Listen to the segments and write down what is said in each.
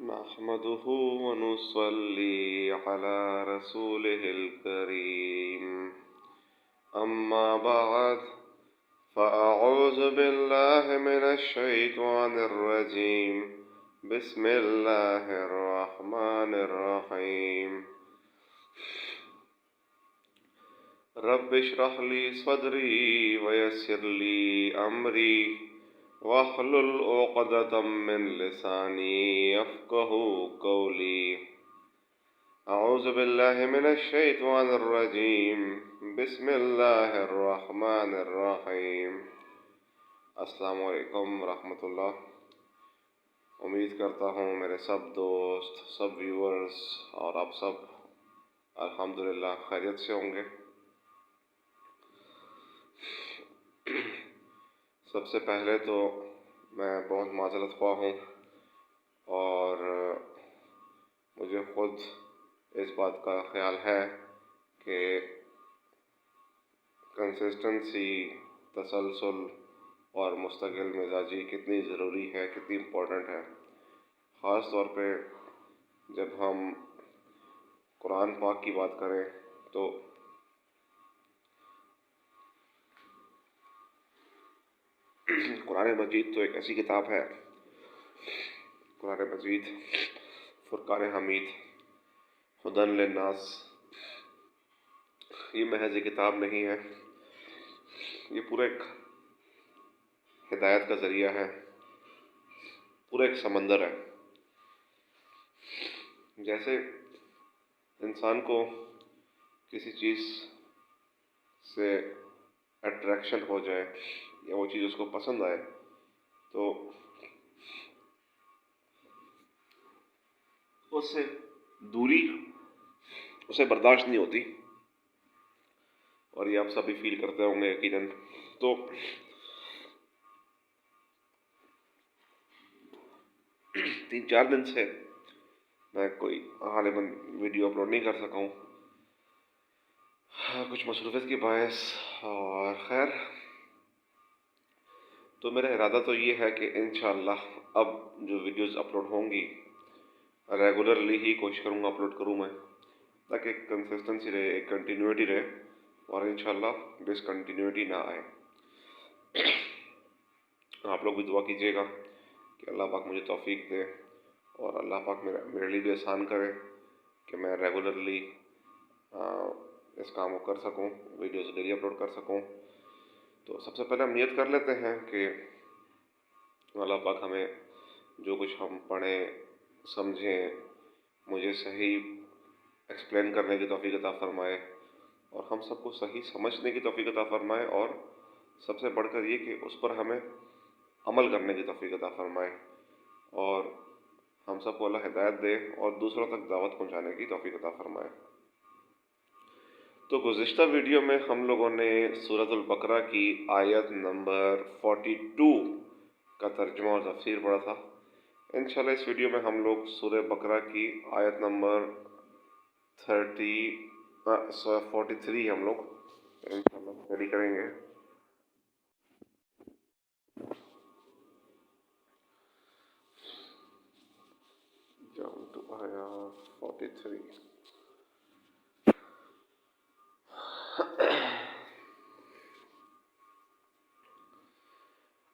نحمده ونصلي على رسوله الكريم أما بعد فأعوذ بالله من الشيطان الرجيم بسم الله الرحمن الرحيم رب اشرح لي صدري ويسر لي أمري واحلل عقدة من لساني يفقهوا قولي أعوذ بالله من الشيطان الرجيم بسم الله الرحمن الرحيم السلام علیکم ورحمۃ اللہ۔ امید کرتا ہوں میرے سب دوست، سب ویورز اور آپ سب الحمدللہ خیریت سے ہوں گے۔ سب سے پہلے تو میں بہت معذرت خواہ ہوں اور مجھے خود اس بات کا خیال ہے کہ کنسسٹنسی، تسلسل اور مستقل مزاجی کتنی ضروری ہے، کتنی امپورٹنٹ ہے، خاص طور پہ جب ہم قرآن پاک کی بات کریں تو قرآن مجید تو ایک ایسی کتاب ہے، قرآن مجید فرقان حمید، ہدی للناس، یہ محض ایک کتاب نہیں ہے، یہ پورا ایک ہدایت کا ذریعہ ہے، پورا ایک سمندر ہے۔ جیسے انسان کو کسی چیز سے اٹریکشن ہو جائے یا وہ چیز اس کو پسند آئے تو اس سے دوری اسے برداشت نہیں ہوتی، اور یہ آپ سبھی فیل کرتے ہوں گے یقیناً۔ تو تین چار دن سے میں کوئی غالباً ویڈیو اپلوڈ نہیں کر سکا ہوں، کچھ مصروفیت کے باعث، اور خیر تو میرا ارادہ تو یہ ہے کہ انشاءاللہ اب جو ویڈیوز اپلوڈ ہوں گی ریگولرلی ہی کوشش کروں گا اپلوڈ کروں میں، تاکہ ایک کنسسٹنسی رہے، ایک کنٹینیوٹی رہے، اور انشاءاللہ ڈسکنٹینیوٹی نہ آئے۔ آپ لوگ بھی دعا کیجیے گا کہ اللہ پاک مجھے توفیق دے اور اللہ پاک میرے لیے بھی آسان کرے کہ میں ریگولرلی اس کام کو کر سکوں، ویڈیوز ڈیلی اپلوڈ کر سکوں۔ تو سب سے پہلے ہم نیت کر لیتے ہیں کہ اللہ پاک ہمیں جو کچھ ہم پڑھیں، سمجھیں، مجھے صحیح ایکسپلین کرنے کی توفیق عطا فرمائے، اور ہم سب کو صحیح سمجھنے کی توفیق عطا فرمائے، اور سب سے بڑھ کر یہ کہ اس پر ہمیں عمل کرنے کی توفیق عطا فرمائے، اور ہم سب کو اللہ ہدایت دے اور دوسروں تک دعوت پہنچانے کی توفیق عطا فرمائے۔ تو گزشتہ ویڈیو میں ہم لوگوں نے سورۃ البقرہ کی آیت نمبر 42 کا ترجمہ اور تفسیر پڑھا تھا۔ انشاءاللہ اس ویڈیو میں ہم لوگ سورہ بقرہ کی آیت نمبر 43 ہم لوگ انشاءاللہ اسٹڈی کریں گے۔ Down to ayah 43.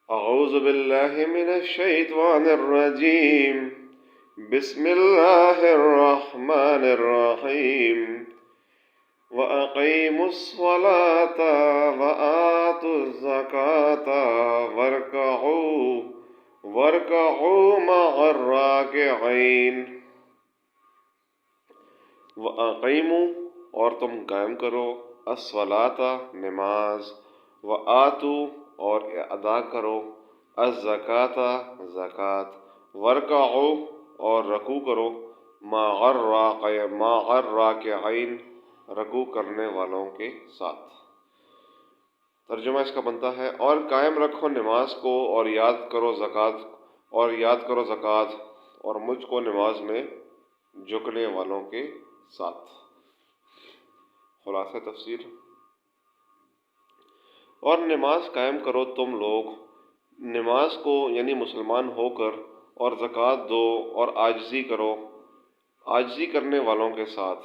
اعوذ باللہ من الشیطان الرجیم بسم اللہ الرحمن الرحیم وَأَقِیمُوا الصَّلَاةَ وَآتُوا الزَّکَاةَ وَارْكَعُوا مَعَ الرَّاکِعِینَ۔ وَأَقِیمُوا اور تم قائم کرو، الصَّلَاةَ نماز، وَآتُوا اور ادا کرو، الزَّکَاةَ زکوٰۃ، وَارْكَعُوا اور رکوع کرو، مع الراکعین رکوع کرنے والوں کے ساتھ۔ ترجمہ اس کا بنتا ہے، اور قائم رکھو نماز کو اور یاد کرو زکوٰۃ اور مجھ کو نماز میں جھکنے والوں کے ساتھ۔ خلاصہ تفسیر، اور نماز قائم کرو تم لوگ، نماز کو یعنی مسلمان ہو کر اور زکوٰۃ دو اور عاجزی کرو، عاجزی کرنے والوں کے ساتھ۔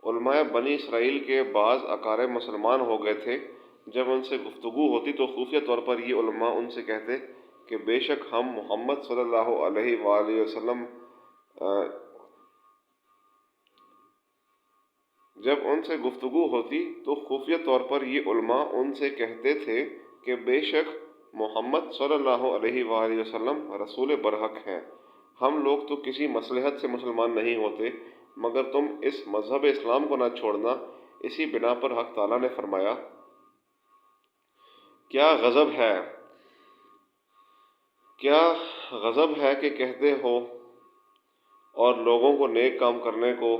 علماء بنی اسرائیل کے بعض اقارب مسلمان ہو گئے تھے، جب ان سے گفتگو ہوتی تو خفیہ طور پر یہ علماء ان سے کہتے کہ بے شک ہم محمد صلی اللہ علیہ وآلہ وسلم جب ان سے گفتگو ہوتی تو خفیہ طور پر یہ علماء ان سے کہتے تھے کہ بے شک محمد صلی اللہ علیہ وآلہ وسلم رسول برحق ہیں۔ ہم لوگ تو کسی مصلحت سے مسلمان نہیں ہوتے، مگر تم اس مذہب اسلام کو نہ چھوڑنا۔ اسی بنا پر حق تعالیٰ نے فرمایا، کیا غضب ہے کہ کہتے ہو اور لوگوں کو نیک کام کرنے کو،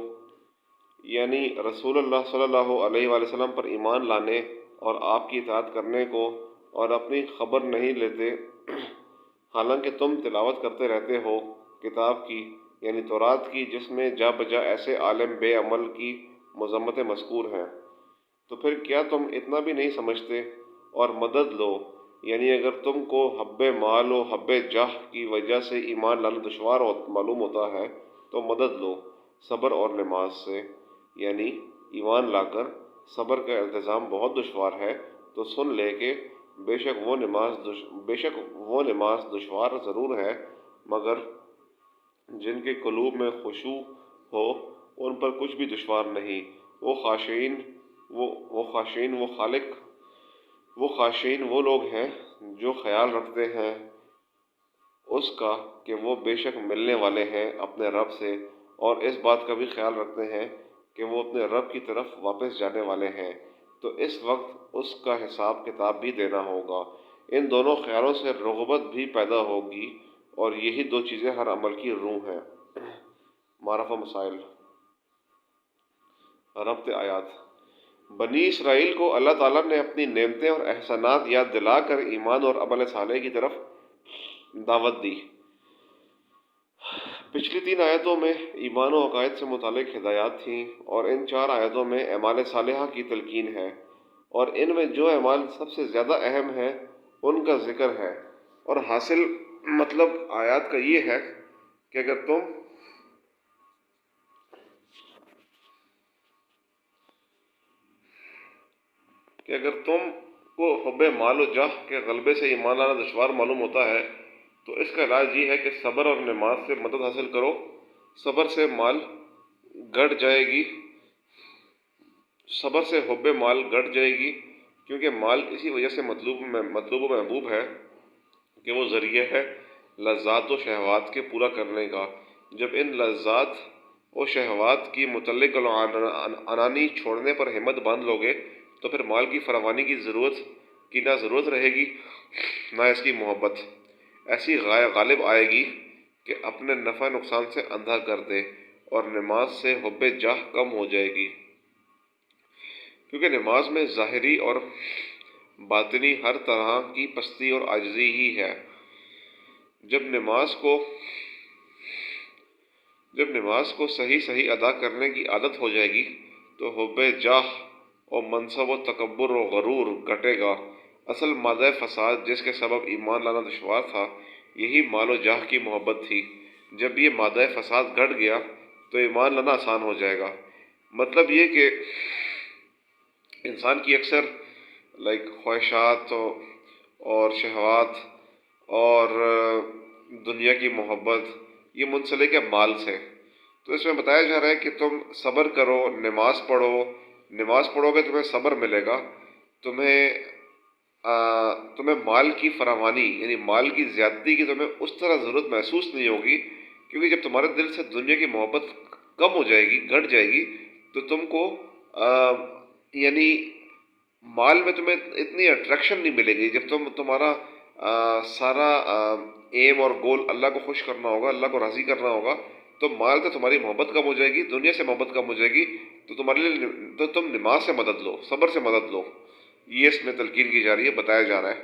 یعنی رسول اللہ صلی اللہ علیہ وآلہ وسلم پر ایمان لانے اور آپ کی اطاعت کرنے کو، اور اپنی خبر نہیں لیتے، حالانکہ تم تلاوت کرتے رہتے ہو کتاب کی، یعنی تورات کی، جس میں جا بجا ایسے عالم بے عمل کی مذمتیں مذکور ہیں۔ تو پھر کیا تم اتنا بھی نہیں سمجھتے؟ اور مدد لو، یعنی اگر تم کو حب مال و حب جاہ کی وجہ سے ایمان لانا دشوار معلوم ہوتا ہے تو مدد لو صبر اور نماز سے، یعنی ایمان لا کر صبر کا التزام بہت دشوار ہے تو سن لے کہ بے شک وہ نماز دشوار ضرور ہے، مگر جن کے قلوب میں خشوع ہو ان پر کچھ بھی دشوار نہیں۔ وہ خاشعین وہ لوگ ہیں جو خیال رکھتے ہیں اس کا کہ وہ بے شک ملنے والے ہیں اپنے رب سے، اور اس بات کا بھی خیال رکھتے ہیں کہ وہ اپنے رب کی طرف واپس جانے والے ہیں، تو اس وقت اس کا حساب کتاب بھی دینا ہوگا۔ ان دونوں خیالوں سے رغبت بھی پیدا ہوگی، اور یہی دو چیزیں ہر عمل کی روح ہیں۔ معرف و مسائل، ربط آیات۔ بنی اسرائیل کو اللہ تعالیٰ نے اپنی نعمتیں اور احسانات یاد دلا کر ایمان اور عمل صالح کی طرف دعوت دی۔ پچھلی 3 آیتوں میں ایمان و عقائد سے متعلق ہدایات تھیں، اور ان 4 آیتوں میں اعمال صالحہ کی تلقین ہے، اور ان میں جو اعمال سب سے زیادہ اہم ہیں ان کا ذکر ہے۔ اور حاصل مطلب آیات کا یہ ہے کہ اگر تم کو حب مال و جاہ کے غلبے سے ایمان لانا دشوار معلوم ہوتا ہے تو اس کا علاج یہ ہے کہ صبر اور نماز سے مدد حاصل کرو۔ صبر سے حب مال گھٹ جائے گی، کیونکہ مال اسی وجہ سے مطلوب و محبوب ہے کہ وہ ذریعہ ہے لذات و شہوات کے پورا کرنے کا۔ جب ان لذات و شہوات کی متعلق عنانی چھوڑنے پر ہمت باندھ لو گے تو پھر مال کی فراوانی کی نہ ضرورت رہے گی نہ اس کی محبت ایسی غالب آئے گی کہ اپنے نفع نقصان سے اندھا کر دے، اور نماز سے حب جاہ کم ہو جائے گی، کیونکہ نماز میں ظاہری اور باطنی ہر طرح کی پستی اور عاجزی ہی ہے۔ جب نماز کو صحیح ادا کرنے کی عادت ہو جائے گی تو حب جاہ اور منصب و تکبر و غرور گھٹے گا۔ اصل مادہ فساد جس کے سبب ایمان لانا دشوار تھا یہی مال و جاہ کی محبت تھی۔ جب یہ مادہ فساد گھٹ گیا تو ایمان لانا آسان ہو جائے گا۔ مطلب یہ کہ انسان کی اکثر خواہشات اور شہوات اور دنیا کی محبت یہ منسلک ہے مال سے۔ تو اس میں بتایا جا رہا ہے کہ تم صبر کرو، نماز پڑھو گے تمہیں صبر ملے گا، تمہیں مال کی فراوانی یعنی مال کی زیادتی کی تمہیں اس طرح ضرورت محسوس نہیں ہوگی، کیونکہ جب تمہارے دل سے دنیا کی محبت کم ہو جائے گی، گھٹ جائے گی، تو تم کو یعنی مال میں تمہیں اتنی اٹریکشن نہیں ملے گی۔ جب تمہارا سارا ایم اور گول اللہ کو خوش کرنا ہوگا، اللہ کو راضی کرنا ہوگا، تو مال سے تمہاری محبت کم ہو جائے گی، دنیا سے محبت کم ہو جائے گی، تو تم نماز سے مدد لو، صبر سے مدد لو۔ یہ اس میں تلقین کی جا رہی ہے، بتایا جا رہا ہے۔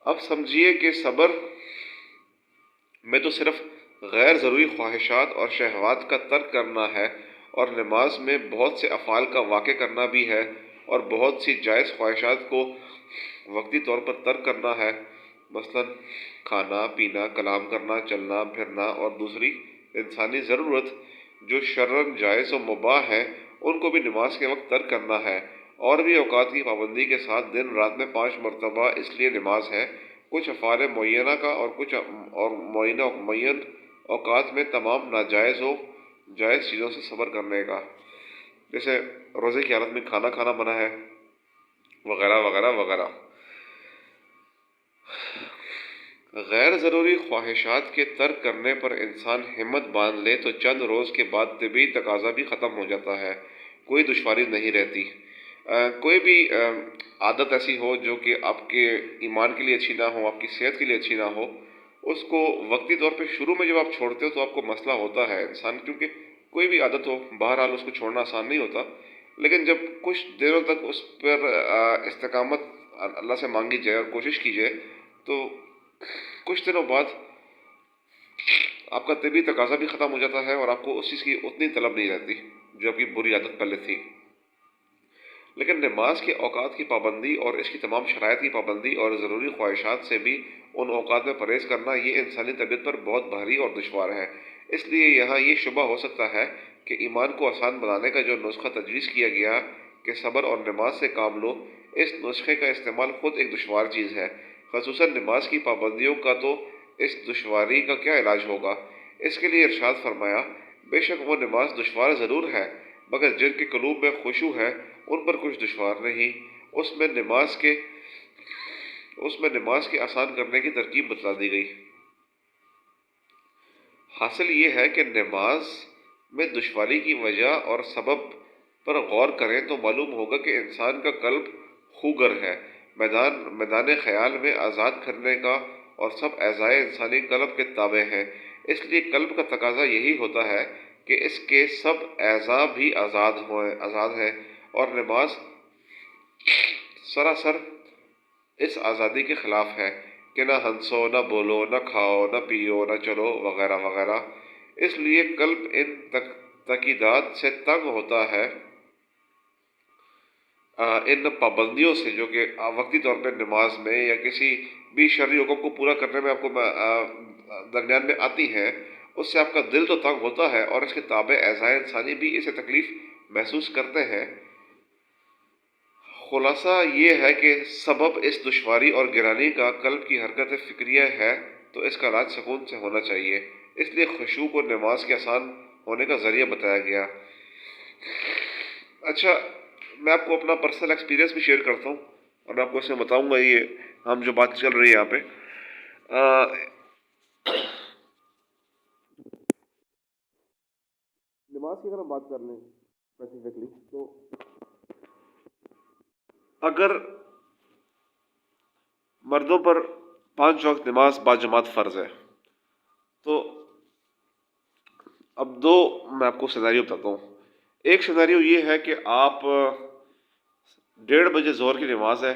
اب سمجھیے کہ صبر میں تو صرف غیر ضروری خواہشات اور شہوات کا ترک کرنا ہے، اور نماز میں بہت سے افعال کا واقع کرنا بھی ہے، اور بہت سی جائز خواہشات کو وقتی طور پر ترک کرنا ہے، مثلا کھانا پینا، کلام کرنا، چلنا پھرنا اور دوسری انسانی ضرورت جو شرعاً جائز و مباح ہیں ان کو بھی نماز کے وقت ترک کرنا ہے۔ اور بھی اوقات کی پابندی کے ساتھ دن رات میں 5 مرتبہ اس لیے نماز ہے، کچھ افعال معینہ کا اور کچھ اور معین اوقات میں تمام ناجائز و جائز چیزوں سے صبر کرنے کا، جیسے روزے کی حالت میں کھانا کھانا منع ہے، وغیرہ وغیرہ وغیرہ۔ غیر ضروری خواہشات کے ترک کرنے پر انسان ہمت باندھ لے تو چند روز کے بعد طبی تقاضا بھی ختم ہو جاتا ہے، کوئی دشواری نہیں رہتی۔ کوئی بھی عادت ایسی ہو جو کہ آپ کے ایمان کے لیے اچھی نہ ہو، آپ کی صحت کے لیے اچھی نہ ہو، اس کو وقتی طور پہ شروع میں جب آپ چھوڑتے ہو تو آپ کو مسئلہ ہوتا ہے انسان، کیونکہ کوئی بھی عادت ہو بہرحال اس کو چھوڑنا آسان نہیں ہوتا، لیکن جب کچھ دنوں تک اس پر استقامت اللہ سے مانگی جائے اور کوشش کی جائے تو کچھ دنوں بعد آپ کا طبی تقاضا بھی ختم ہو جاتا ہے اور آپ کو اس چیز کی اتنی طلب نہیں رہتی جو آپ کی بری عادت پہلے تھی۔ لیکن نماز کے اوقات کی پابندی اور اس کی تمام شرائط کی پابندی اور ضروری خواہشات سے بھی ان اوقات میں پرہیز کرنا یہ انسانی طبیعت پر بہت بھاری اور دشوار ہے۔ اس لیے یہاں یہ شبہ ہو سکتا ہے کہ ایمان کو آسان بنانے کا جو نسخہ تجویز کیا گیا کہ صبر اور نماز سے کام لو، اس نسخے کا استعمال خود ایک دشوار چیز ہے۔ خصوصاً نماز کی پابندیوں کا تو اس دشواری کا کیا علاج ہوگا؟ اس کے لیے ارشاد فرمایا، بے شک وہ نماز دشوار ضرور ہے مگر جن کے قلوب میں خشوع ہے ان پر کچھ دشوار نہیں۔ اس میں نماز کے آسان کرنے کی ترکیب بتلا دی گئی۔ حاصل یہ ہے کہ نماز میں دشواری کی وجہ اور سبب پر غور کریں تو معلوم ہوگا کہ انسان کا قلب خوگر ہے، میدان خیال میں آزاد کرنے کا، اور سب اعضائے انسانی قلب کے تابع ہیں۔ اس لیے قلب کا تقاضا یہی ہوتا ہے کہ اس کے سب اعضاء بھی آزاد ہیں، اور نماز سراسر اس آزادی کے خلاف ہے کہ نہ ہنسو، نہ بولو، نہ کھاؤ، نہ پیو، نہ چلو، وغیرہ وغیرہ۔ اس لیے قلب ان تقییدات سے تنگ ہوتا ہے، ان پابندیوں سے جو کہ وقتی طور پہ نماز میں یا کسی بھی شرعی حکم کو پورا کرنے میں آپ کو درمیان میں آتی ہیں، اس سے آپ کا دل تو تنگ ہوتا ہے اور اس کے تابع اعضائے انسانی بھی اسے تکلیف محسوس کرتے ہیں۔ خلاصہ یہ ہے کہ سبب اس دشواری اور گرانی کا قلب کی حرکت فکریہ ہے، تو اس کا علاج سکون سے ہونا چاہیے۔ اس لیے خشوع کو نماز کے آسان ہونے کا ذریعہ بتایا گیا۔ اچھا، میں آپ کو اپنا پرسنل ایکسپیرینس بھی شیئر کرتا ہوں اور میں آپ کو اس میں بتاؤں گا، یہ ہم جو بات چل رہی ہے یہاں پہ نماز کی اگر ہم بات کر لیں اسپیسیفکلی، تو اگر مردوں پر 5 وقت نماز باجماعت فرض ہے، تو اب دو میں آپ کو سیناریو بتاتا ہوں۔ ایک سیناریو یہ ہے کہ آپ 1:30 بجے ظہر کی نماز ہے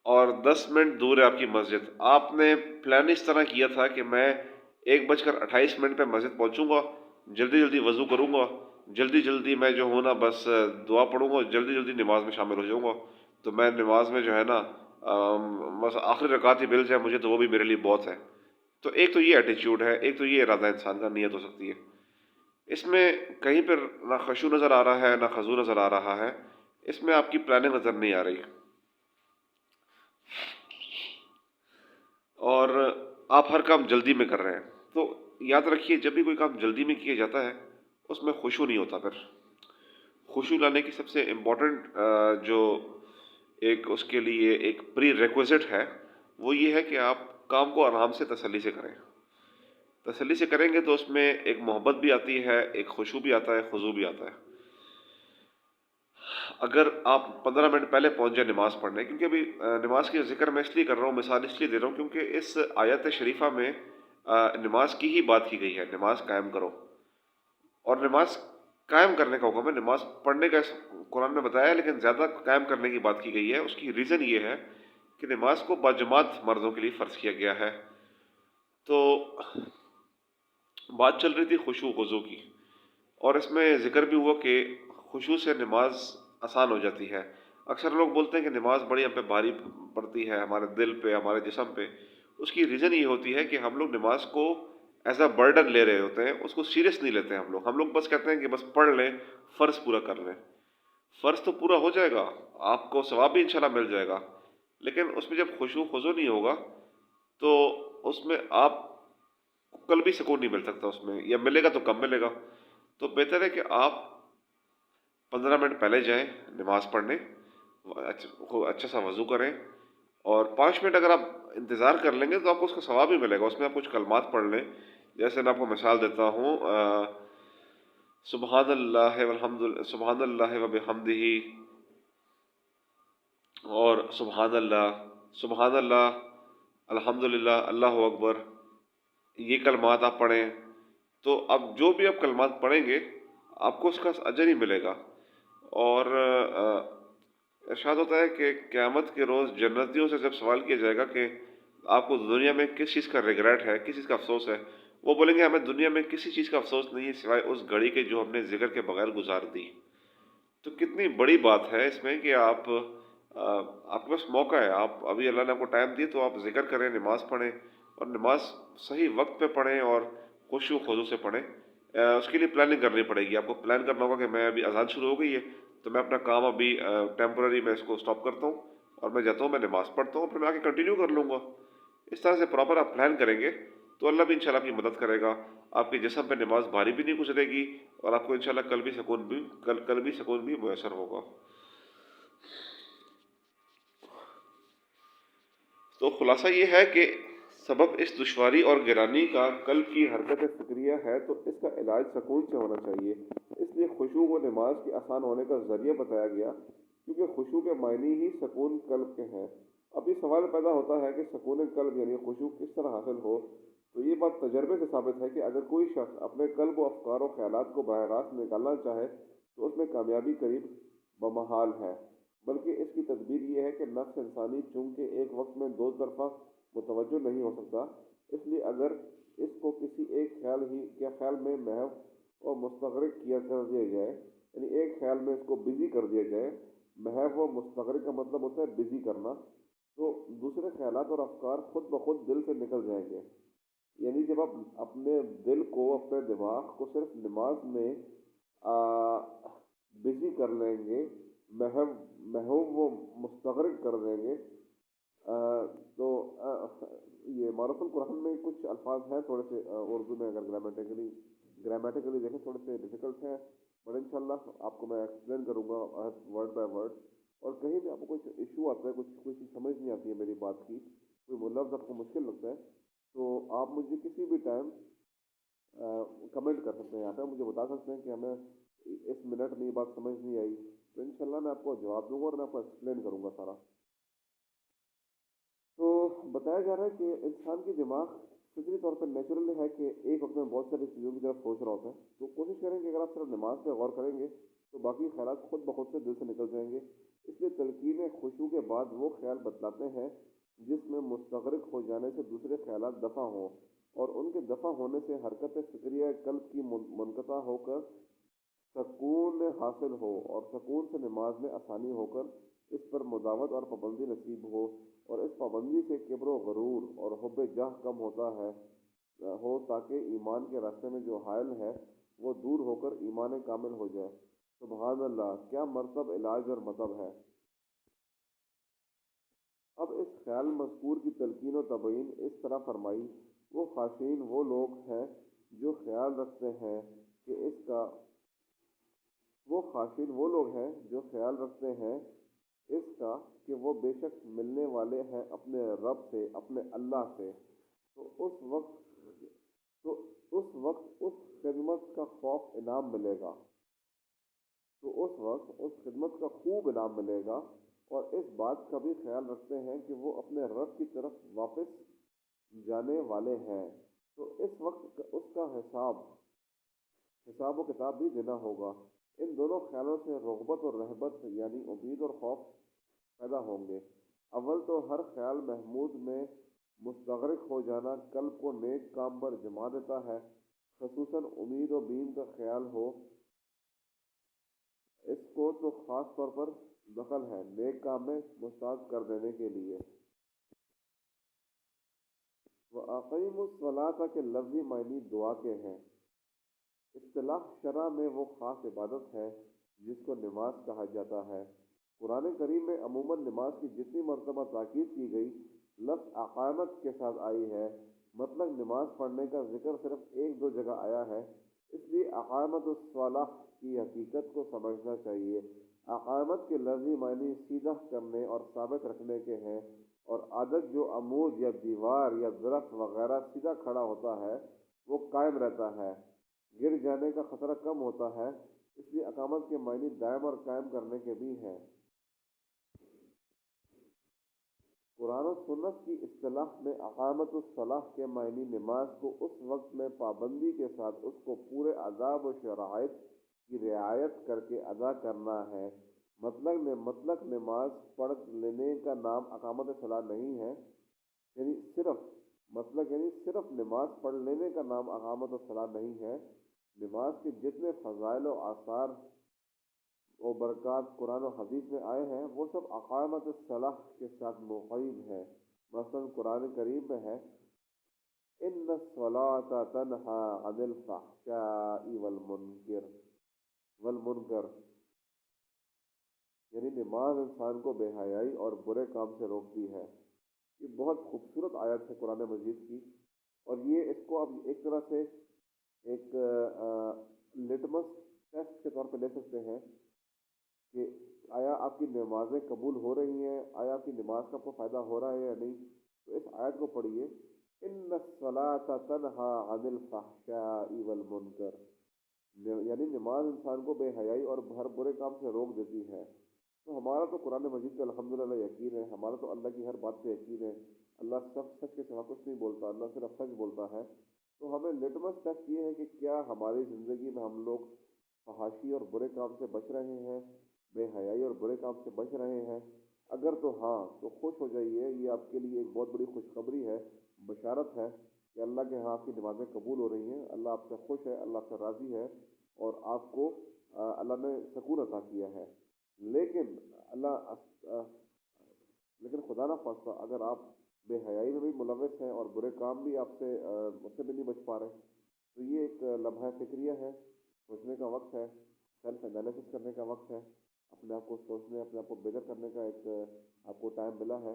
اور 10 منٹ دور ہے آپ کی مسجد۔ آپ نے پلان اس طرح کیا تھا کہ میں 1:28 پہ مسجد پہنچوں گا، جلدی جلدی وضو کروں گا، جلدی جلدی میں جو ہوں نا بس دعا پڑھوں گا، جلدی جلدی نماز میں شامل ہو جاؤں گا، تو میں نماز میں جو ہے نا بس آخری رکعت ہی مل جائے مجھے تو وہ بھی میرے لیے بہت ہے۔ تو ایک تو یہ ایٹیچیوڈ ہے، ایک تو یہ ارادہ انسان کا نیت ہو سکتی ہے۔ اس میں کہیں پر نہ خشوع نظر آ رہا ہے نہ خضوع نظر آ رہا ہے، اس میں آپ کی پلاننگ نظر نہیں آ رہی، اور آپ ہر کام جلدی میں کر رہے ہیں۔ تو یاد رکھیے، جب بھی کوئی کام جلدی میں کیا جاتا ہے اس میں خشوع نہیں ہوتا۔ پھر خشوع لانے کی سب سے امپورٹنٹ جو ایک اس کے لیے ایک پری ریکوزٹ ہے وہ یہ ہے کہ آپ کام کو آرام سے تسلی سے کریں۔ تسلی سے کریں گے تو اس میں ایک محبت بھی آتی ہے، ایک خشوع بھی آتا ہے، خضوع بھی آتا ہے۔ اگر آپ 15 منٹ پہلے پہنچ جائیں نماز پڑھنے، کیونکہ ابھی نماز کی ذکر میں اس لیے کر رہا ہوں، مثال اس لیے دے رہا ہوں کیونکہ اس آیت شریفہ میں نماز کی ہی بات کی گئی ہے، نماز قائم کرو، اور نماز قائم کرنے کا حکم ہے۔ نماز پڑھنے کا قرآن میں بتایا ہے لیکن زیادہ قائم کرنے کی بات کی گئی ہے۔ اس کی ریزن یہ ہے کہ نماز کو باجماعت مردوں کے لیے فرض کیا گیا ہے۔ تو بات چل رہی تھی خشوع خضوع کی، اور اس میں ذکر بھی ہوا کہ خشوع سے نماز آسان ہو جاتی ہے۔ اکثر لوگ بولتے ہیں کہ نماز بڑی ہم پہ بھاری پڑتی ہے، ہمارے دل پہ، ہمارے جسم پہ۔ اس کی ریزن یہ ہوتی ہے کہ ہم لوگ نماز کو ایز اے برڈن لے رہے ہوتے ہیں، اس کو سیریس نہیں لیتے ہم لوگ بس کہتے ہیں کہ بس پڑھ لیں، فرض پورا کر لیں۔ فرض تو پورا ہو جائے گا، آپ کو ثواب بھی انشاءاللہ مل جائے گا، لیکن اس میں جب خشوع خضوع نہیں ہوگا تو اس میں آپ کل بھی سکون نہیں مل سکتا، اس میں یا ملے گا تو کم ملے گا۔ تو بہتر ہے کہ آپ 15 منٹ پہلے جائیں نماز پڑھنے، اچھا سا وضو کریں، اور 5 منٹ اگر آپ انتظار کر لیں گے تو آپ کو اس کا ثواب بھی ملے گا۔ اس میں آپ کچھ کلمات پڑھ لیں، جیسے میں آپ کو مثال دیتا ہوں، سبحان اللہ سبحان اللہ و بحمدہ، اور سبحان اللہ، الحمد للہ، اللہ اکبر، یہ کلمات آپ پڑھیں تو اب جو بھی آپ کلمات پڑھیں گے آپ کو اس کا اجر ہی ملے گا۔ اور ارشاد ہوتا ہے کہ قیامت کے روز جنتیوں سے جب سوال کیا جائے گا کہ آپ کو دنیا میں کس چیز کا ریگریٹ ہے، کس چیز کا افسوس ہے، وہ بولیں گے ہمیں دنیا میں کسی چیز کا افسوس نہیں ہے سوائے اس گھڑی کے جو ہم نے ذکر کے بغیر گزار دی۔ تو کتنی بڑی بات ہے اس میں کہ آپ کے پاس موقع ہے، آپ ابھی اللہ نے آپ کو ٹائم دی تو آپ ذکر کریں، نماز پڑھیں، اور نماز صحیح وقت پہ پڑھیں اور خشوع و خضوع سے پڑھیں۔ اس کے لیے پلاننگ کرنی پڑے گی، آپ کو پلان کرنا ہوگا کہ میں ابھی اذان شروع ہو گئی ہے تو میں اپنا کام ابھی ٹیمپرری میں اس کو سٹاپ کرتا ہوں اور میں جاتا ہوں، میں نماز پڑھتا ہوں، پھر میں آگے کنٹینیو کر لوں گا۔ اس طرح سے پراپر آپ پلان کریں گے تو اللہ بھی انشاءاللہ آپ کی مدد کرے گا، آپ کے جسم پہ نماز بھاری بھی نہیں گزرے گی، اور آپ کو انشاءاللہ کل بھی سکون بھی میسر ہوگا۔ تو خلاصہ یہ ہے کہ سبب اس دشواری اور گرانی کا قلب کی حرکت فکریہ ہے، تو اس کا علاج سکون سے ہونا چاہیے۔ اس لیے خشوع و نماز کے آسان ہونے کا ذریعہ بتایا گیا، کیونکہ خشوع کے معنی ہی سکون قلب کے ہیں۔ اب یہ سوال پیدا ہوتا ہے کہ سکون قلب یعنی خشوع کس طرح حاصل ہو؟ تو یہ بات تجربے سے ثابت ہے کہ اگر کوئی شخص اپنے قلب و افکار و خیالات کو براہ راست نکالنا چاہے تو اس میں کامیابی قریب بمحال ہے۔ بلکہ اس کی تدبیر یہ ہے کہ نفس انسانی چونکہ ایک وقت میں دو طرفہ متوجہ نہیں ہو سکتا، اس لیے اگر اس کو کسی ایک خیال میں محو اور مستغرق کر دیا جائے، یعنی ایک خیال میں اس کو بزی کر دیا جائے، محو و مستغرق کا مطلب ہوتا ہے بزی کرنا، تو دوسرے خیالات اور افکار خود بخود دل سے نکل جائیں گے۔ یعنی جب آپ اپنے دل کو، اپنے دماغ کو صرف نماز میں بزی کر لیں گے، محو و مستغرق کر دیں گے، تو یہ معروف القرآن میں کچھ الفاظ ہیں تھوڑے سے اردو میں اگر گرامیٹیکلی دیکھیں تھوڑے سے ڈیفیکلٹ ہیں، بٹ انشاءاللہ آپ کو میں ایکسپلین کروں گا ورڈ بائی ورڈ۔ اور کہیں بھی آپ کو کچھ ایشو آتا ہے، کوئی چیز سمجھ نہیں آتی ہے میری بات کی، کوئی لفظ آپ کو مشکل لگتا ہے، تو آپ مجھے کسی بھی ٹائم کمنٹ کر سکتے ہیں، یہاں پہ مجھے بتا سکتے ہیں کہ ہمیں اس منٹ میں یہ بات سمجھ نہیں آئی، تو انشاءاللہ میں آپ کو جواب دوں گا اور میں آپ کو ایکسپلین کروں گا سارا۔ تو بتایا جا رہا ہے کہ انسان کی دماغ فطری طور پر نیچرل ہے کہ ایک وقت میں بہت ساری چیزوں کی طرف سوچ رہا ہوتا ہے، تو کوشش کریں کہ اگر آپ صرف نماز پہ غور کریں گے تو باقی خیالات خود بخود سے دل سے نکل جائیں گے۔ اس لیے تلقین خشوع کے بعد وہ خیال بتلاتے ہیں جس میں مستغرق ہو جانے سے دوسرے خیالات دفع ہوں، اور ان کے دفع ہونے سے حرکت فکریہ قلب کی منقطع ہو کر سکون حاصل ہو، اور سکون سے نماز میں آسانی ہو کر اس پر مداوت اور پابندی نصیب ہو، اور اس پابندی سے کبر و غرور اور حب جاہ کم ہوتا ہے تاکہ ایمان کے راستے میں جو حائل ہے وہ دور ہو کر ایمان کامل ہو جائے۔ سبحان اللہ، کیا مرتب علاج اور مطب ہے۔ اب اس خیال مذکور کی تلقین و تبیین اس طرح فرمائی، وہ خاشعین وہ لوگ ہیں جو خیال رکھتے ہیں کہ اس کا کہ وہ بے شک ملنے والے ہیں اپنے رب سے، اپنے اللہ سے، تو اس خدمت کا خوف انعام ملے گا، اس خدمت کا خوب انعام ملے گا، اور اس بات کا بھی خیال رکھتے ہیں کہ وہ اپنے رب کی طرف واپس جانے والے ہیں، تو اس وقت اس کا حساب و کتاب بھی دینا ہوگا۔ ان دونوں خیالوں سے رغبت اور رہبت یعنی امید اور خوف پیدا ہوں گے۔ اول تو ہر خیال محمود میں مستغرق ہو جانا قلب کو نیک کام پر جما دیتا ہے، خصوصاً امید و بیم کا خیال ہو، اس کو تو خاص طور پر دخل ہے نیک کام میں مستعد کر دینے کے لیے۔ وَأَقِیمُوا الصَّلَاةَ کے لفظی معنی دعا کے ہیں۔ اصطلاح شرع میں وہ خاص عبادت ہے جس کو نماز کہا جاتا ہے۔ قرآن کریم میں عموماً نماز کی جتنی مرتبہ تاکید کی گئی لفظ اقامت کے ساتھ آئی ہے، مطلب نماز پڑھنے کا ذکر صرف ایک دو جگہ آیا ہے، اس لیے اقامت الصلاح کی حقیقت کو سمجھنا چاہیے۔ اقامت کے لفظی معنی سیدھا کرنے اور ثابت رکھنے کے ہیں، اور عادت جو عمود یا دیوار یا درخت وغیرہ سیدھا کھڑا ہوتا ہے وہ قائم رہتا ہے، گر جانے کا خطرہ کم ہوتا ہے، اس لیے اقامت کے معنی دائم اور قائم کرنے کے بھی ہیں۔ قرآن و سنت کی اصطلاح میں اقامت الصلاح کے معنی نماز کو اس وقت میں پابندی کے ساتھ اس کو پورے آداب و شرائط کی رعایت کر کے ادا کرنا ہے۔ مطلق نماز پڑھ لینے کا نام اقامت صلاح نہیں ہے، یعنی صرف نماز پڑھ لینے کا نام اقامت الصلاح نہیں ہے۔ نماز کے جتنے فضائل و آثار و برکات قرآن و حدیث میں آئے ہیں وہ سب اقامت الصلاح کے ساتھ مقید ہیں۔ مثلا قرآن کریم میں ہے ان الصلاۃ تنہا عن الفحشاء والمنکر، یعنی نماز انسان کو بے حیائی اور برے کام سے روکتی ہے۔ یہ بہت خوبصورت آیت ہے قرآن مجید کی، اور یہ اس کو آپ ایک طرح سے ایک لٹمس ٹیسٹ کے طور پہ لے سکتے ہیں کہ آیا آپ کی نمازیں قبول ہو رہی ہیں، آیا آپ کی نماز کا آپ کو فائدہ ہو رہا ہے یا نہیں۔ تو اس آیت کو پڑھیے، ان الصلاۃ تنہا عن الفحشاء والمنکر، یعنی نماز انسان کو بے حیائی اور ہر برے کام سے روک دیتی ہے۔ تو ہمارا تو قرآن مجید پہ الحمدللہ یقین ہے، ہمارا تو اللہ کی ہر بات پہ یقین ہے، اللہ سچ کے سوا کچھ نہیں بولتا، اللہ صرف سچ بولتا ہے۔ تو ہمیں لٹمس ٹیسٹ یہ ہے کہ کیا ہماری زندگی میں ہم لوگ فحاشی اور برے کام سے بچ رہے ہیں، بے حیائی اور برے کام سے بچ رہے ہیں۔ اگر تو ہاں تو خوش ہو جائیے، یہ آپ کے لیے ایک بہت بڑی خوشخبری ہے، بشارت ہے کہ اللہ کے ہاں آپ کی نمازیں قبول ہو رہی ہیں، اللہ آپ سے خوش ہے، اللہ آپ سے راضی ہے، اور آپ کو اللہ نے سکون عطا کیا ہے۔ لیکن لیکن خدا نہ خواستہ اگر آپ بے حیائی میں بھی ملوث ہیں اور برے کام بھی آپ سے اس سے بھی نہیں بچ پا رہے، تو یہ ایک لمحہ فکریہ ہے، سوچنے کا وقت ہے، سیلف انالیسس کرنے کا وقت ہے، اپنے آپ کو سوچنے، اپنے آپ کو بہتر کرنے کا ایک آپ کو ٹائم ملا ہے۔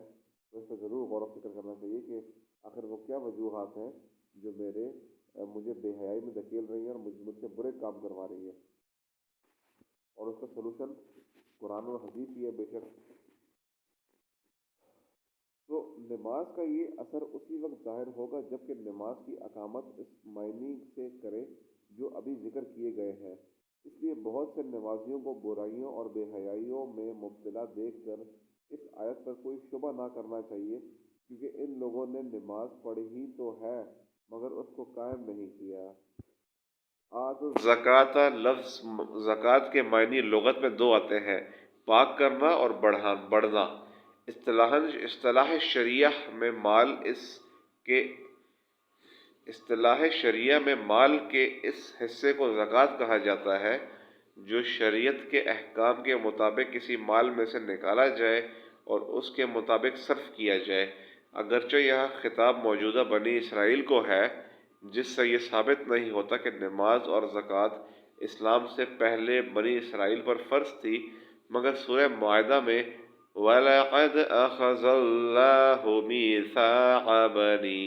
تو اس پہ ضرور غور و فکر کرنا چاہیے کہ آخر وہ کیا وجوہات ہیں جو مجھے بے حیائی میں دھکیل رہی ہیں اور مجھ سے برے کام کروا رہی ہیں، اور اس کا سلوشن قرآن و حدیث ہی ہے بے شک۔ تو نماز کا یہ اثر اسی وقت ظاہر ہوگا جب کہ نماز کی اقامت اس معنی سے کرے جو ابھی ذکر کیے گئے ہیں۔ اس لیے بہت سے نمازیوں کو برائیوں اور بے حیائیوں میں مبتلا دیکھ کر اس آیت پر کوئی شبہ نہ کرنا چاہیے، کیونکہ ان لوگوں نے نماز پڑھی ہی تو ہے مگر اس کو قائم نہیں کیا۔ زکوٰۃ لفظ زکوٰۃ کے معنی لغت میں دو آتے ہیں، پاک کرنا اور بڑھنا۔ اصطلاح شریعہ میں مال کے اس حصے کو زکوٰۃ کہا جاتا ہے جو شریعت کے احکام کے مطابق کسی مال میں سے نکالا جائے اور اس کے مطابق صرف کیا جائے۔ اگرچہ یہاں خطاب موجودہ بنی اسرائیل کو ہے، جس سے یہ ثابت نہیں ہوتا کہ نماز اور زکوٰۃ اسلام سے پہلے بنی اسرائیل پر فرض تھی، مگر سورہ معاہدہ میں وَلَقَدْ أَخَذَ اللَّهُ مِيثَاقَ بَنِي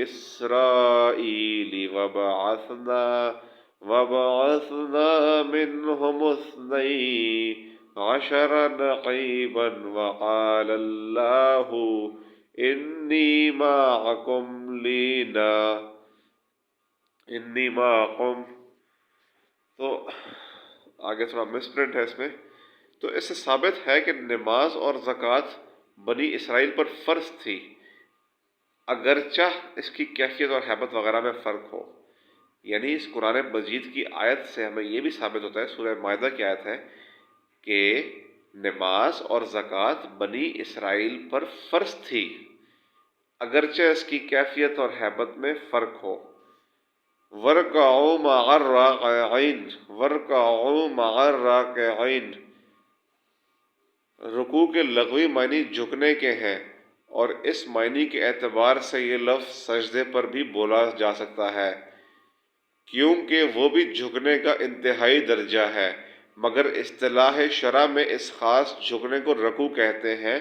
إِسْرَائِيلِ وَبَعَثْنَا مِنْهُمُ اثْنَيْ عَشَرَ نَقِيبًا وَقَالَ اللَّهُ إِنِّي مَعَكُمْ۔ تو آگے تھوڑا مس پرنٹ ہے اس میں، تو اس سے ثابت ہے کہ نماز اور زکوٰۃ بنی اسرائیل پر فرض تھی، اگرچہ اس کی کیفیت اور ہیبت وغیرہ میں فرق ہو۔ یعنی اس قرآن مجید کی آیت سے ہمیں یہ بھی ثابت ہوتا ہے، سورہ مائدہ کی آیت ہے کہ نماز اور زکوٰۃ بنی اسرائیل پر فرض تھی، اگرچہ اس کی کیفیت اور ہیبت میں فرق ہو۔ وَارْكَعُوا مَعَ الرَّاكِعِينَ رکوع کے لغوی معنی جھکنے کے ہیں، اور اس معنی کے اعتبار سے یہ لفظ سجدے پر بھی بولا جا سکتا ہے، کیونکہ وہ بھی جھکنے کا انتہائی درجہ ہے، مگر اصطلاح شرع میں اس خاص جھکنے کو رکوع کہتے ہیں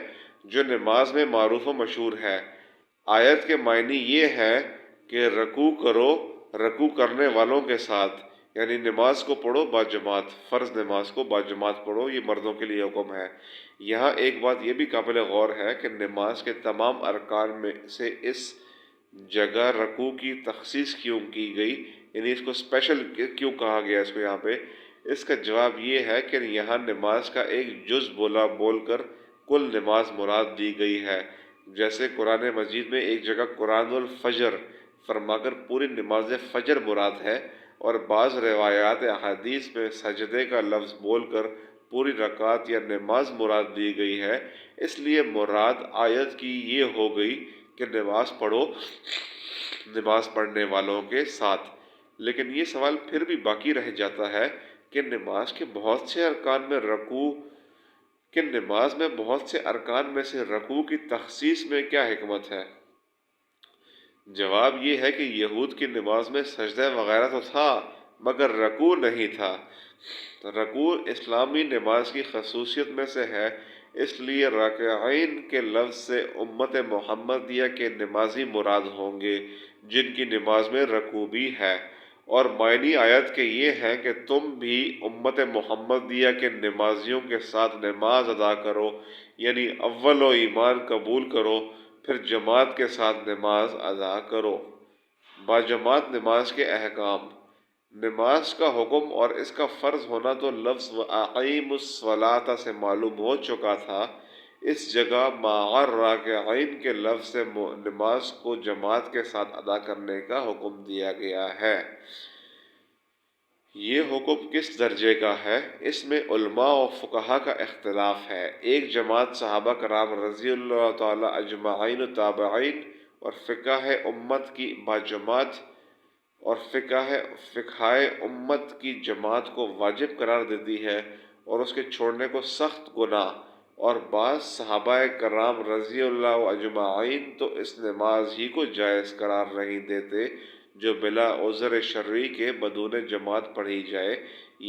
جو نماز میں معروف و مشہور ہے۔ آیت کے معنی یہ ہے کہ رکوع کرو رکوع کرنے والوں کے ساتھ، یعنی نماز کو پڑھو باجماعت، فرض نماز کو باجماعت پڑھو، یہ مردوں کے لیے حکم ہے۔ یہاں ایک بات یہ بھی قابل غور ہے کہ نماز کے تمام ارکان میں سے اس جگہ رکوع کی تخصیص کیوں کی گئی، یعنی اس کو اسپیشل کیوں کہا گیا اس کو یہاں پہ؟ اس کا جواب یہ ہے کہ یہاں نماز کا ایک جز بول کر کل نماز مراد دی گئی ہے، جیسے قرآن مجید میں ایک جگہ قرآن الفجر فرما کر پوری نماز فجر مراد ہے، اور بعض روایات احادیث میں سجدے کا لفظ بول کر پوری رکعت یا نماز مراد دی گئی ہے۔ اس لیے مراد آیت کی یہ ہو گئی کہ نماز پڑھو نماز پڑھنے والوں کے ساتھ۔ لیکن یہ سوال پھر بھی باقی رہ جاتا ہے کہ نماز کے بہت سے ارکان میں سے رکوع کی تخصیص میں کیا حکمت ہے؟ جواب یہ ہے کہ یہود کی نماز میں سجدہ وغیرہ تو تھا، مگر رکوع نہیں تھا۔ رکوع اسلامی نماز کی خصوصیت میں سے ہے، اس لیے راکعین کے لفظ سے امت محمدیہ کے نمازی مراد ہوں گے جن کی نماز میں رکوع بھی ہے، اور معنی آیت کے یہ ہیں کہ تم بھی امت محمدیہ کے نمازیوں کے ساتھ نماز ادا کرو، یعنی اول و ایمان قبول کرو، پھر جماعت کے ساتھ نماز ادا کرو۔ باجماعت نماز کے احکام۔ نماز کا حکم اور اس کا فرض ہونا تو لفظ وَأَقِیمُوا الصَّلَاةَ سے معلوم ہو چکا تھا۔ اس جگہ مَعَ الرَّاکِعِینَ کے لفظ سے نماز کو جماعت کے ساتھ ادا کرنے کا حکم دیا گیا ہے۔ یہ حکم کس درجے کا ہے؟ اس میں علماء و فقہا کا اختلاف ہے۔ ایک جماعت صحابہ کرام رضی اللہ تعالی اجمعین و تابعین اور فقہ امت کی باجماعت اور فقہ امت کی جماعت کو واجب قرار دیتی ہے اور اس کے چھوڑنے کو سخت گناہ، اور بعض صحابہ کرام رضی اللہ اجمعین تو اس نماز ہی کو جائز قرار نہیں دیتے جو بلا عذر شرعی کے بدون جماعت پڑھی جائے،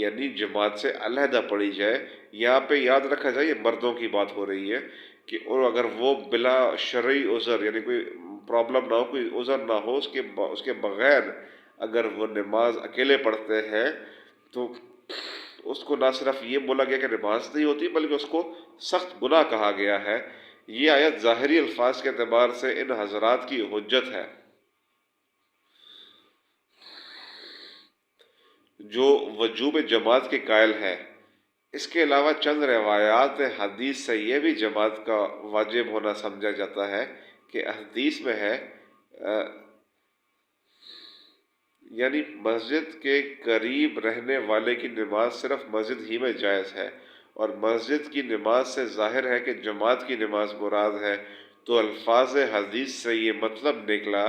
یعنی جماعت سے علیحدہ پڑھی جائے۔ یہاں پہ یاد رکھا جائے یہ مردوں کی بات ہو رہی ہے کہ اگر وہ بلا شرعی عذر، یعنی کوئی پرابلم نہ ہو، کوئی عذر نہ ہو، اس کے بغیر اگر وہ نماز اکیلے پڑھتے ہیں تو اس کو نہ صرف یہ بولا گیا کہ نماز نہیں ہوتی بلکہ اس کو سخت گناہ کہا گیا ہے۔ یہ آیت ظاہری الفاظ کے اعتبار سے ان حضرات کی حجت ہے جو وجوب جماعت کے قائل ہے۔ اس کے علاوہ چند روایات حدیث سے یہ بھی جماعت کا واجب ہونا سمجھا جاتا ہے کہ حدیث میں ہے یعنی مسجد کے قریب رہنے والے کی نماز صرف مسجد ہی میں جائز ہے، اور مسجد کی نماز سے ظاہر ہے کہ جماعت کی نماز مراد ہے، تو الفاظ حدیث سے یہ مطلب نکلا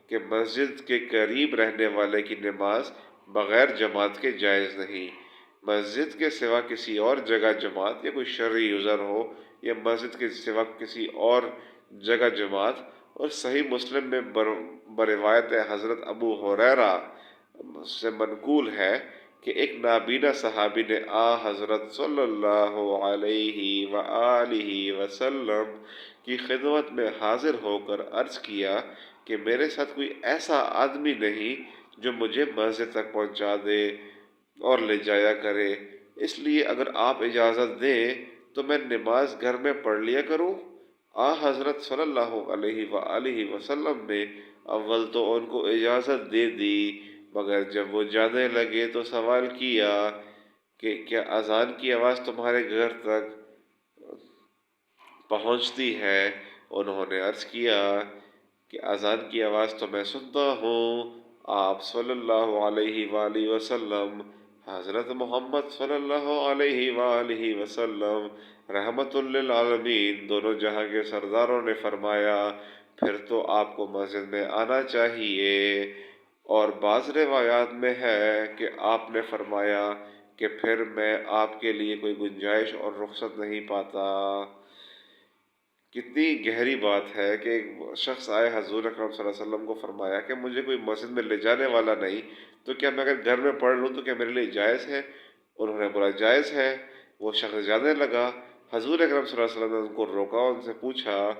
کہ مسجد کے قریب رہنے والے کی نماز بغیر جماعت کے جائز نہیں۔ مسجد کے سوا کسی اور جگہ جماعت، یا کوئی شرعی عذر ہو، یا مسجد کے سوا کسی اور جگہ جماعت، اور صحیح مسلم میں بروایت حضرت ابو ہریرہ سے منقول ہے کہ ایک نابینا صحابی نے حضرت صلی اللہ علیہ وآلہ وسلم کی خدمت میں حاضر ہو کر عرض کیا کہ میرے ساتھ کوئی ایسا آدمی نہیں جو مجھے مسجد تک پہنچا دے اور لے جایا کرے، اس لیے اگر آپ اجازت دیں تو میں نماز گھر میں پڑھ لیا کروں۔ حضرت صلی اللہ علیہ وآلہ وسلم نے اول تو ان کو اجازت دے دی، مگر جب وہ جانے لگے تو سوال کیا کہ کیا اذان کی آواز تمہارے گھر تک پہنچتی ہے؟ انہوں نے عرض کیا کہ اذان کی آواز تو میں سنتا ہوں۔ آپ صلی اللہ علیہ وآلہ وسلم حضرت محمد صلی اللہ علیہ وآلہ وسلم رحمت للعالمین دونوں جہاں کے سرداروں نے فرمایا پھر تو آپ کو مسجد میں آنا چاہیے، اور بعض روایات میں ہے کہ آپ نے فرمایا کہ پھر میں آپ کے لیے کوئی گنجائش اور رخصت نہیں پاتا۔ کتنی گہری بات ہے کہ ایک شخص آئے حضور اکرم صلی اللہ علیہ وسلم کو فرمایا کہ مجھے کوئی مسجد میں لے جانے والا نہیں، تو کیا میں اگر گھر میں پڑھ لوں تو کیا میرے لیے جائز ہے؟ انہوں نے بولا جائز ہے۔ وہ شخص جانے لگا، حضور اکرم صلی اللہ علیہ وسلم نے ان کو روکا، ان سے پوچھا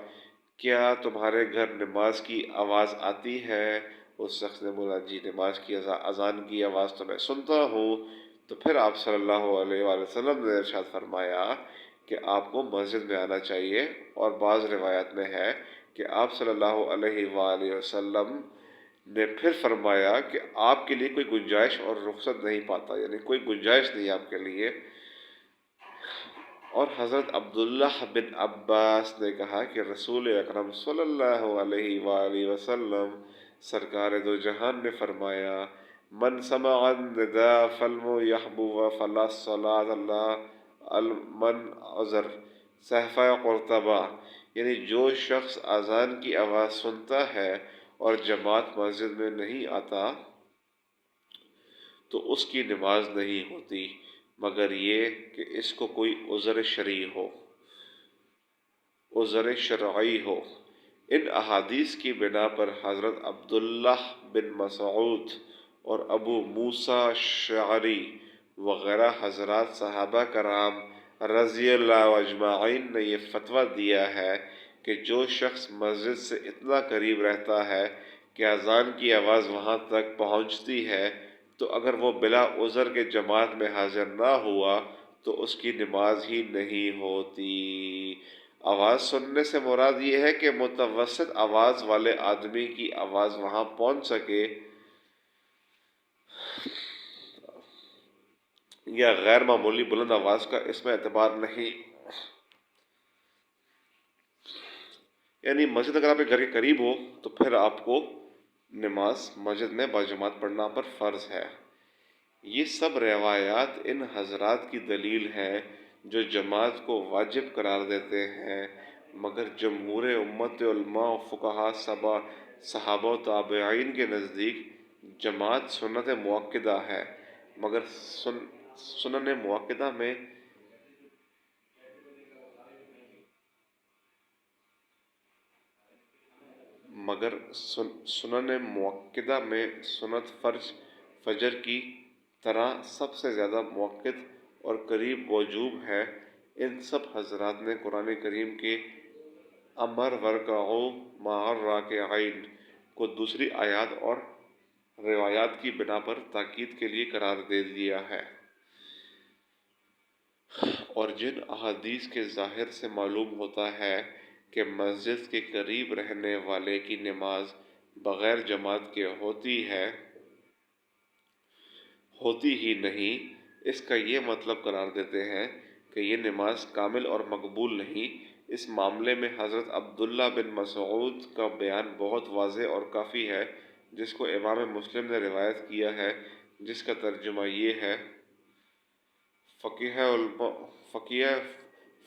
کیا تمہارے گھر نماز کی آواز آتی ہے؟ اس شخص نے بولا جی، نماز کی اذان کی آواز تو میں سنتا ہوں۔ تو پھر آپ صلی اللہ علیہ وآلہ وسلم نے ارشاد فرمایا کہ آپ کو مسجد میں آنا چاہیے، اور بعض روایات میں ہے کہ آپ صلی اللہ علیہ وآلہ وسلم نے پھر فرمایا کہ آپ کے لیے کوئی گنجائش اور رخصت نہیں پاتا، یعنی کوئی گنجائش نہیں آپ کے لیے۔ اور حضرت عبداللہ بن عباس نے کہا کہ رسول اکرم صلی اللہ علیہ وآلہ وسلم سرکار دو جہان نے فرمایا من سمع النداء فليحبو فلا صلاۃ اللہ من عذر صحیفہ قرطبہ، یعنی جو شخص اذان کی آواز سنتا ہے اور جماعت مسجد میں نہیں آتا تو اس کی نماز نہیں ہوتی، مگر یہ کہ اس کو کوئی عذر شرعی ہو، عذر شرعی ہو۔ ان احادیث کی بنا پر حضرت عبداللہ بن مسعود اور ابو موسیٰ شعری وغیرہ حضرات صحابہ کرام رضی اللہ اجمعین نے یہ فتویٰ دیا ہے کہ جو شخص مسجد سے اتنا قریب رہتا ہے کہ اذان کی آواز وہاں تک پہنچتی ہے، تو اگر وہ بلا عذر کے جماعت میں حاضر نہ ہوا تو اس کی نماز ہی نہیں ہوتی۔ آواز سننے سے مراد یہ ہے کہ متوسط آواز والے آدمی کی آواز وہاں پہنچ سکے، یا غیر معمولی بلند آواز کا اس میں اعتبار نہیں۔ یعنی مسجد اگر آپ کے گھر کے قریب ہو تو پھر آپ کو نماز مسجد میں باجماعت پڑھنا پر فرض ہے۔ یہ سب روایات ان حضرات کی دلیل ہے جو جماعت کو واجب قرار دیتے ہیں، مگر جمہور امت علماء و فقہاء صحابہ و تابعین کے نزدیک جماعت سنت مؤکدہ ہے، مگر سنن مؤکدہ میں سنن مؤکدہ میں سنت فجر کی طرح سب سے زیادہ مؤکد اور قریب وجوب ہے۔ ان سب حضرات نے قرآن کریم کے امر ورکعوا مع الراکعین کو دوسری آیات اور روایات کی بنا پر تاکید کے لیے قرار دے دیا ہے، اور جن احادیث کے ظاہر سے معلوم ہوتا ہے کہ مسجد کے قریب رہنے والے کی نماز بغیر جماعت کے ہوتی ہی نہیں، اس کا یہ مطلب قرار دیتے ہیں کہ یہ نماز کامل اور مقبول نہیں۔ اس معاملے میں حضرت عبداللہ بن مسعود کا بیان بہت واضح اور کافی ہے، جس کو امام مسلم نے روایت کیا ہے، جس کا ترجمہ یہ ہے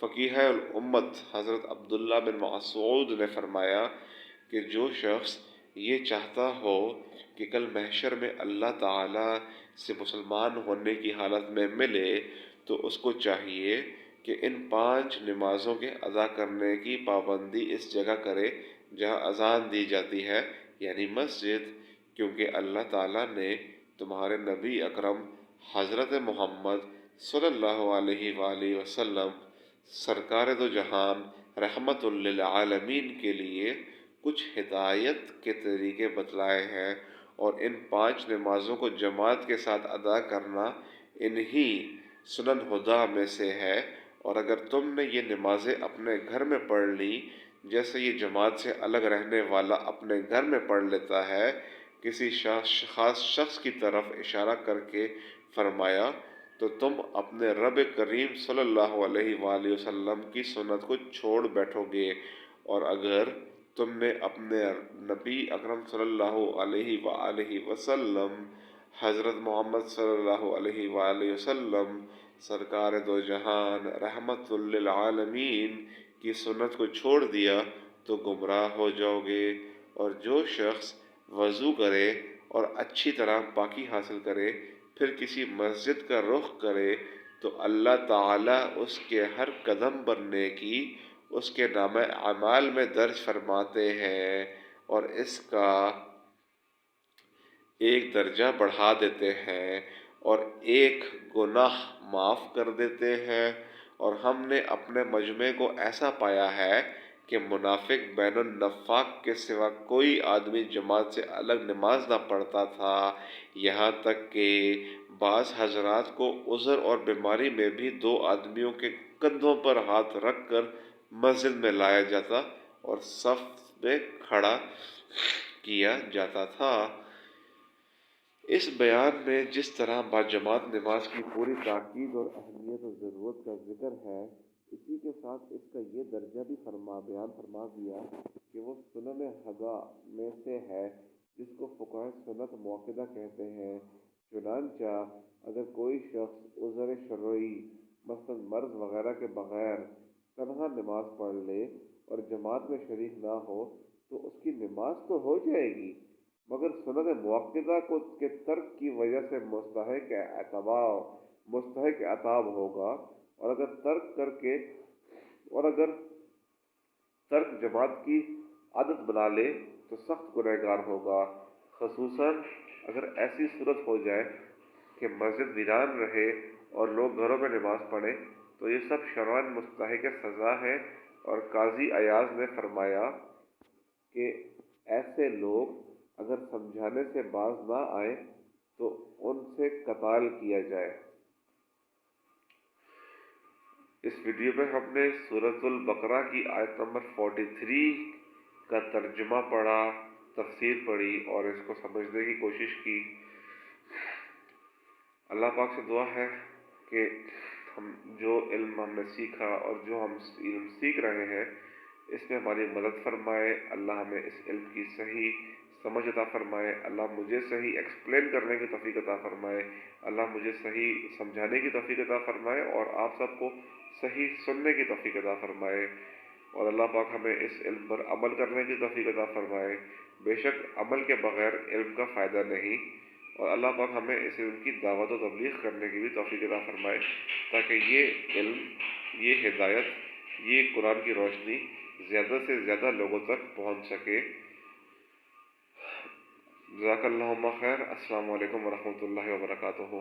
فقیہ الامت حضرت عبداللہ بن مسعود نے فرمایا کہ جو شخص یہ چاہتا ہو کہ کل محشر میں اللہ تعالیٰ سے مسلمان ہونے کی حالت میں ملے تو اس کو چاہیے کہ ان 5 نمازوں کے ادا کرنے کی پابندی اس جگہ کرے جہاں اذان دی جاتی ہے، یعنی مسجد، کیونکہ اللہ تعالیٰ نے تمہارے نبی اکرم حضرت محمد صلی اللہ علیہ وآلہ وسلم سرکار دو جہان رحمت للعالمین کے لیے کچھ ہدایت کے طریقے بتلائے ہیں، اور ان 5 نمازوں کو جماعت کے ساتھ ادا کرنا انہی سنن ہدیٰ میں سے ہے۔ اور اگر تم نے یہ نمازیں اپنے گھر میں پڑھ لی جیسے یہ جماعت سے الگ رہنے والا اپنے گھر میں پڑھ لیتا ہے، کسی خاص شخص کی طرف اشارہ کر کے فرمایا، تو تم اپنے رب کریم صلی اللہ علیہ وآلہ وسلم کی سنت کو چھوڑ بیٹھو گے، اور اگر تم نے اپنے نبی اکرم صلی اللہ علیہ وآلہ وسلم حضرت محمد صلی اللہ علیہ وآلہ وسلم سرکار دو جہان رحمت للعالمین کی سنت کو چھوڑ دیا تو گمراہ ہو جاؤ گے۔ اور جو شخص وضو کرے اور اچھی طرح پاکی حاصل کرے پھر کسی مسجد کا رخ کرے تو اللہ تعالیٰ اس کے ہر قدم پر نیکی اس کے نامہ اعمال میں درج فرماتے ہیں اور اس کا ایک درجہ بڑھا دیتے ہیں اور ایک گناہ معاف کر دیتے ہیں۔ اور ہم نے اپنے مجمع کو ایسا پایا ہے کہ منافق بین النفاق کے سوا کوئی آدمی جماعت سے الگ نماز نہ پڑھتا تھا، یہاں تک کہ بعض حضرات کو عذر اور بیماری میں بھی 2 آدمیوں کے کندھوں پر ہاتھ رکھ کر مسجد میں لایا جاتا اور صف میں کھڑا کیا جاتا تھا۔ اس بیان میں جس طرح باجماعت نماز کی پوری تاکید اور اہمیت اور ضرورت کا ذکر ہے، اسی کے ساتھ اس کا یہ درجہ بھی بیان فرما دیا کہ وہ سنن حدا میں سے ہے، جس کو فقہائے سنت موقدہ کہتے ہیں۔ چنانچہ اگر کوئی شخص عذر شرعی مثلا مرض وغیرہ کے بغیر تنہا نماز پڑھ لے اور جماعت میں شریک نہ ہو تو اس کی نماز تو ہو جائے گی، مگر سنت موقدہ کے ترک کی وجہ سے مستحق عطاب ہوگا، اور اگر ترک جماعت کی عادت بنا لے تو سخت گنہگار ہوگا، خصوصاً اگر ایسی صورت ہو جائے کہ مسجد ویران رہے اور لوگ گھروں میں نماز پڑھیں تو یہ سب شرعاً مستحق سزا ہے۔ اور قاضی ایاز نے فرمایا کہ ایسے لوگ اگر سمجھانے سے باز نہ آئیں تو ان سے قتال کیا جائے۔ اس ویڈیو میں ہم نے سورۃ البقرہ کی آیت نمبر 43 کا ترجمہ پڑھا، تفسیر پڑھی اور اس کو سمجھنے کی کوشش کی۔ اللہ پاک سے دعا ہے کہ جو علم ہم نے سیکھا اور جو ہم علم سیکھ رہے ہیں اس میں ہماری مدد فرمائے۔ اللہ ہمیں اس علم کی صحیح سمجھ عطا فرمائے۔ اللہ مجھے صحیح ایکسپلین کرنے کی توفیق عطا فرمائے۔ اللہ مجھے صحیح سمجھانے کی توفیق عطا فرمائے اور آپ سب کو صحیح سننے کی توفیق عطا فرمائے۔ اور اللہ پاک ہمیں اس علم پر عمل کرنے کی توفیق عطا فرمائے۔ بے شک عمل کے بغیر علم کا فائدہ نہیں، اور اللہ پاک ہمیں اس علم کی دعوت و تبلیغ کرنے کی بھی توفیق عطا فرمائے تاکہ یہ علم، یہ ہدایت، یہ قرآن کی روشنی زیادہ سے زیادہ لوگوں تک پہنچ سکے۔ جزاک اللہم خیر۔ السلام علیکم ورحمۃ اللہ وبرکاتہ۔